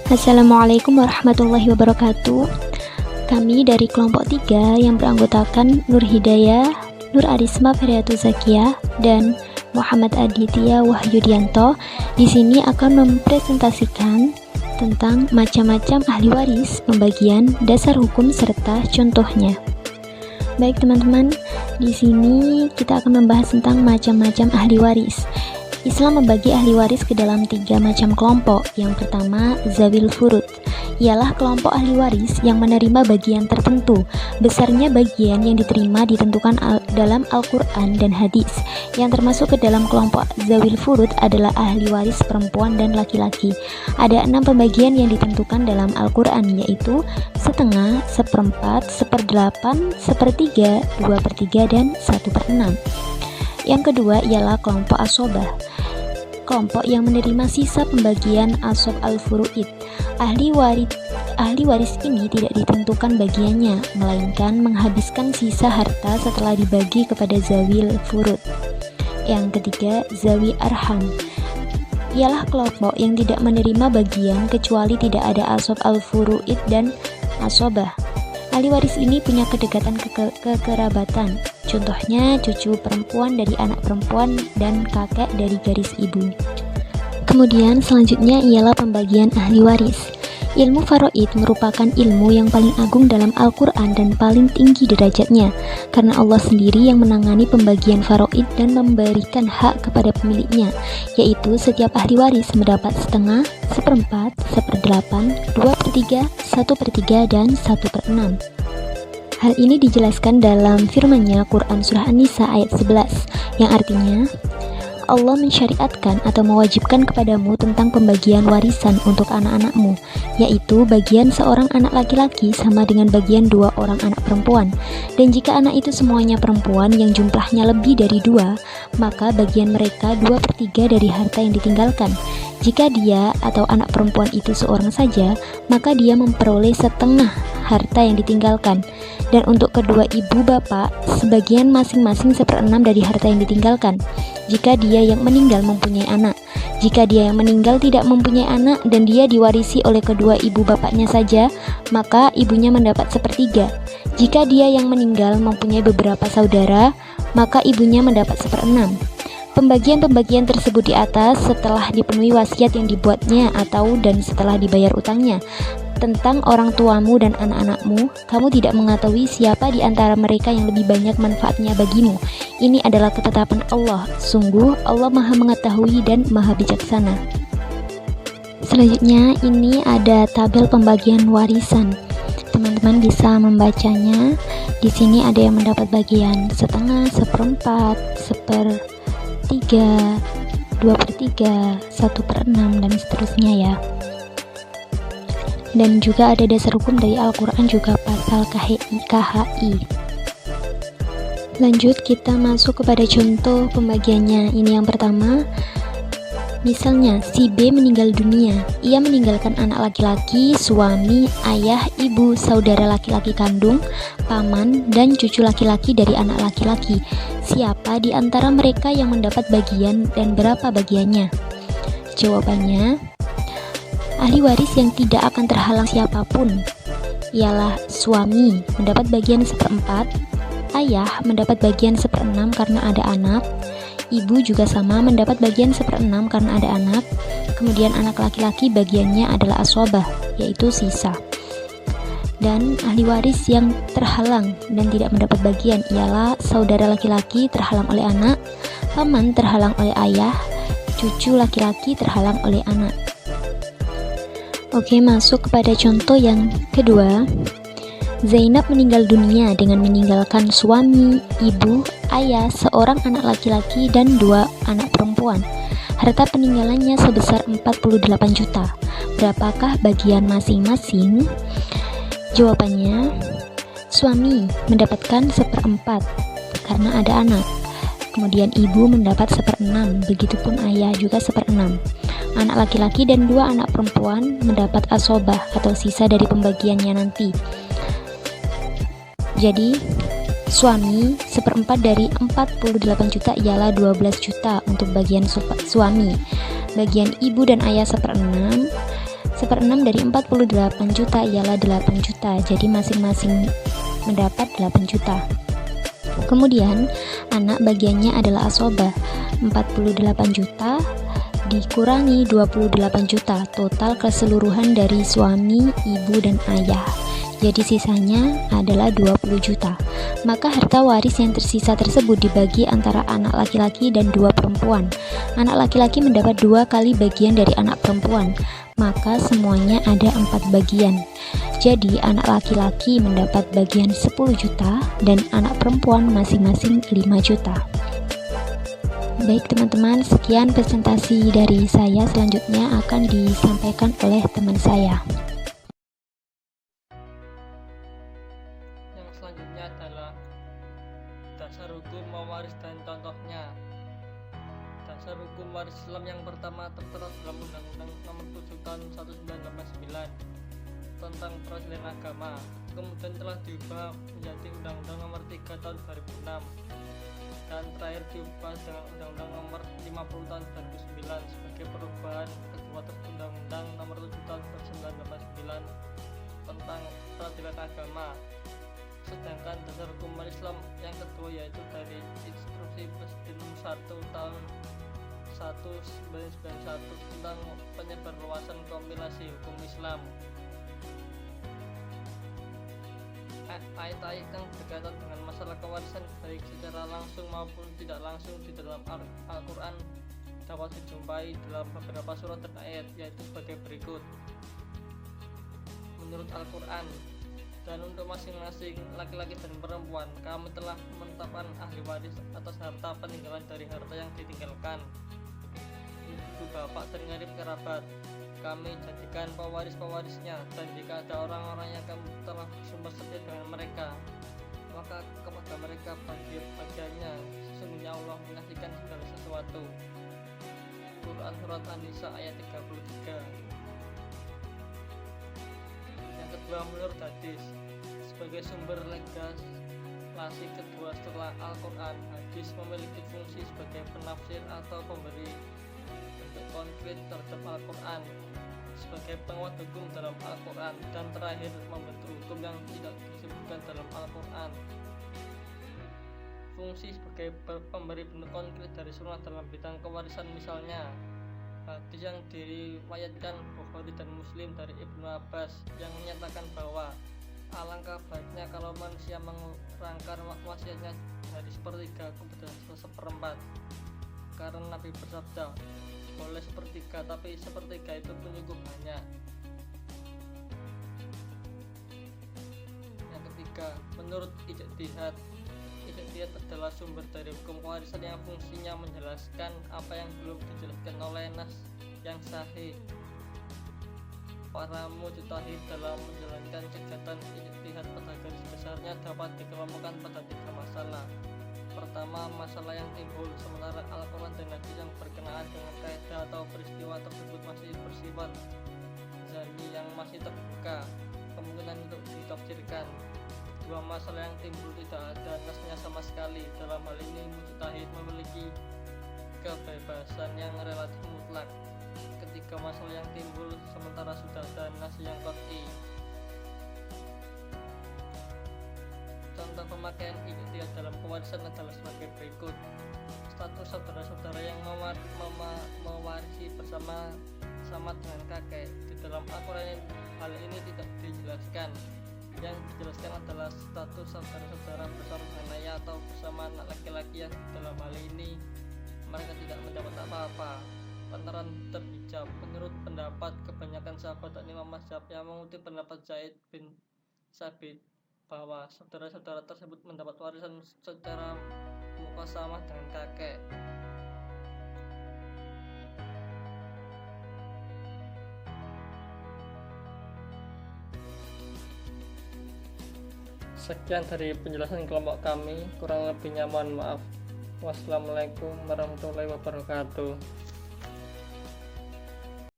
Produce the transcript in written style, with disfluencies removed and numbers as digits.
Assalamualaikum warahmatullahi wabarakatuh. Kami dari kelompok 3 yang beranggotakan Nur Hidayah, Nur Arisma Feryatu Zakiah, dan Muhammad Aditya Wahyudianto di sini akan mempresentasikan tentang macam-macam ahli waris, pembagian, dasar hukum serta contohnya. Baik teman-teman, di sini kita akan membahas tentang macam-macam ahli waris. Islam membagi ahli waris ke dalam 3 macam kelompok. Yang pertama, zawil furud, ialah kelompok ahli waris yang menerima bagian tertentu. Besarnya bagian yang diterima ditentukan dalam Al-Quran dan hadis. Yang termasuk ke dalam kelompok zawil furud adalah ahli waris perempuan dan laki-laki. Ada 6 pembagian yang ditentukan dalam Al-Quran, yaitu setengah, seperempat, seperdelapan, sepertiga, 2/3, dan 1/6. Yang kedua ialah kelompok asobah, kelompok yang menerima sisa pembagian asob al-furu'id. Ahli waris ini tidak ditentukan bagiannya, melainkan menghabiskan sisa harta setelah dibagi kepada zawil furud. Yang ketiga, zawi arham, ialah kelompok yang tidak menerima bagian kecuali tidak ada asob al-furu'id dan asobah. Ahli waris ini punya kedekatan kekerabatan. Contohnya cucu perempuan dari anak perempuan dan kakek dari garis ibu. Kemudian selanjutnya ialah pembagian ahli waris. Ilmu faraid merupakan ilmu yang paling agung dalam Al-Quran dan paling tinggi derajatnya, karena Allah sendiri yang menangani pembagian faraid dan memberikan hak kepada pemiliknya, yaitu setiap ahli waris mendapat setengah, seperempat, seperdelapan, 2/3, 1/3, dan 1/6. Hal ini dijelaskan dalam firman-Nya Quran Surah An-Nisa ayat 11, yang artinya Allah mensyariatkan atau mewajibkan kepadamu tentang pembagian warisan untuk anak-anakmu, yaitu bagian seorang anak laki-laki sama dengan bagian 2 orang anak perempuan. Dan jika anak itu semuanya perempuan yang jumlahnya lebih dari 2, maka bagian mereka 2/3 dari harta yang ditinggalkan. Jika dia atau anak perempuan itu seorang saja, maka dia memperoleh setengah harta yang ditinggalkan. Dan untuk kedua ibu bapak, sebagian masing-masing 1/6 dari harta yang ditinggalkan, jika dia yang meninggal mempunyai anak. Jika dia yang meninggal tidak mempunyai anak dan dia diwarisi oleh kedua ibu bapaknya saja, maka ibunya mendapat 1/3. Jika dia yang meninggal mempunyai beberapa saudara, maka ibunya mendapat 1/6. Pembagian-pembagian tersebut di atas setelah dipenuhi wasiat yang dibuatnya dan setelah dibayar utangnya. Tentang orang tuamu dan anak-anakmu, kamu tidak mengetahui siapa di antara mereka yang lebih banyak manfaatnya bagimu. Ini adalah ketetapan Allah. Sungguh Allah Maha Mengetahui dan Maha Bijaksana. Selanjutnya ini ada tabel pembagian warisan. Teman-teman bisa membacanya. Di sini ada yang mendapat bagian setengah, seperempat, 1/3, 2/3, 1/6, dan seterusnya ya. Dan juga ada dasar hukum dari Al-Quran, juga pasal KHI. Lanjut kita masuk kepada contoh pembagiannya. Ini yang pertama, misalnya si B meninggal dunia. Ia meninggalkan anak laki-laki, suami, ayah, ibu, saudara laki-laki kandung, paman, dan cucu laki-laki dari anak laki-laki. Siapa di antara mereka yang mendapat bagian dan berapa bagiannya? Jawabannya, ahli waris yang tidak akan terhalang siapapun ialah suami mendapat bagian 1/4, ayah mendapat bagian 1/6 karena ada anak, ibu juga sama mendapat bagian 1/6 karena ada anak, kemudian anak laki-laki bagiannya adalah aswabah, yaitu sisa. Dan ahli waris yang terhalang dan tidak mendapat bagian ialah saudara laki-laki terhalang oleh anak, paman terhalang oleh ayah, cucu laki-laki terhalang oleh anak. Oke, masuk kepada contoh yang kedua. Zainab meninggal dunia dengan meninggalkan suami, ibu, ayah, seorang anak laki-laki, dan 2 anak perempuan. Harta peninggalannya sebesar 48 juta. Berapakah bagian masing-masing? Jawabannya, suami mendapatkan 1/4 karena ada anak. Kemudian ibu mendapat 1/6, begitupun ayah juga 1/6. Anak laki-laki dan 2 anak perempuan mendapat asobah atau sisa dari pembagiannya nanti. Jadi suami 1/4 dari 48 juta ialah 12 juta untuk bagian suami. Bagian ibu dan ayah 1/6, 1/6 dari 48 juta ialah 8 juta, jadi masing-masing mendapat 8 juta. Kemudian anak bagiannya adalah asobah, 48 juta dikurangi 28 juta, total keseluruhan dari suami, ibu, dan ayah. Jadi sisanya adalah 20 juta. Maka harta waris yang tersisa tersebut dibagi antara anak laki-laki dan 2 perempuan. Anak laki-laki mendapat 2 kali bagian dari anak perempuan, maka semuanya ada 4 bagian. Jadi anak laki-laki mendapat bagian 10 juta dan anak perempuan masing-masing 5 juta. Baik teman-teman, sekian presentasi dari saya. Selanjutnya akan disampaikan oleh teman saya. Yang selanjutnya adalah dasar hukum mewaris dan contohnya. Dasar hukum waris Islam yang pertama tertera dalam Undang-Undang Nomor 7 Tahun 1989 tentang peradilan agama. Kemudian telah diubah menjadi Undang-Undang Nomor 3 Tahun 2006 dan terakhir diubah dengan Undang-Undang Nomor 50 Tahun 2009 sebagai perubahan kedua Undang-Undang Nomor 7 Tahun 1989 tentang peradilan agama. Sedangkan dasar hukum Islam yang kedua yaitu dari Instruksi Presiden 1 tahun 1991 tentang penyebarluasan kompilasi hukum Islam. Ayat-ayat yang berkaitan dengan masalah kewarisan baik secara langsung maupun tidak langsung di dalam Al-Quran dapat dijumpai dalam beberapa surat dan ayat, yaitu sebagai berikut. Menurut Al-Quran, dan untuk masing-masing laki-laki dan perempuan kami telah menetapkan ahli waris atas harta peninggalan dari harta yang ditinggalkan, ibu bapak dan karib kerabat. Kami jadikan pewaris-pewarisnya, dan jika ada orang-orang yang kami telah bersumpah setia dengan mereka, maka kepada mereka bagiannya. Sesungguhnya Allah menyaksikan segala sesuatu. Quran Surat An-Nisa ayat 33. Yang kedua, menurut hadis, sebagai sumber legislasi kedua setelah Al-Quran, hadis memiliki fungsi sebagai penafsir atau pemberi bentuk konkret terhadap Al-Quran, sebagai penguat hukum dalam Al-Quran, dan terakhir membentuk hukum yang tidak disebutkan dalam Al-Quran. Fungsi sebagai pemberi bentuk konkret dari sunnah dalam bidang kewarisan, misalnya hadis yang diriwayatkan Bukhari dan Muslim dari Ibnu Abbas yang menyatakan bahwa alangkah baiknya kalau manusia mengurangkan wasiatnya dari sepertiga kepada seperempat, karena Nabi bersabda, boleh sepertiga, tapi sepertiga itu pun cukup banyak. Yang ketiga, menurut ijtihad adalah sumber dari hukum kewarisan yang fungsinya menjelaskan apa yang belum dijelaskan oleh nas yang sahih. Para mujtahid dalam menjalankan kegiatan ijtihad pada garis besarnya dapat dikelompokkan pada 3 masalah. Pertama, masalah yang timbul sementara Al-Quran dan hadis yang berkenaan dengan kaidah atau peristiwa tersebut masih bersifat zahir yang masih terbuka kemungkinan untuk ditafsirkan. 2, masalah yang timbul tidak ada nasnya sama sekali. Dalam hal ini mujtahid memiliki kebebasan yang relatif mutlak. Ketiga, masalah yang timbul sementara sudah ada nas yang qat'i. Contoh pemakaian ijtihad dalam kewarisan adalah sebagai berikut. Status saudara-saudara yang mewarisi bersama sama dengan kakek. Di dalam Al-Quran hal ini tidak dijelaskan. Yang dijelaskan adalah status saudara-saudara bersama dengan ayah atau bersama anak laki-laki yang dalam hal ini mereka tidak mendapat apa-apa. Penerangan terhijab. Menurut pendapat kebanyakan sahabat dan imam mazhab yang mengutip pendapat Zaid bin Sabit bahwa saudara-saudara tersebut mendapat warisan secara mukasamah dengan kakek. Sekian dari penjelasan kelompok kami, kurang lebihnya mohon maaf. Wassalamualaikum warahmatullahi wabarakatuh.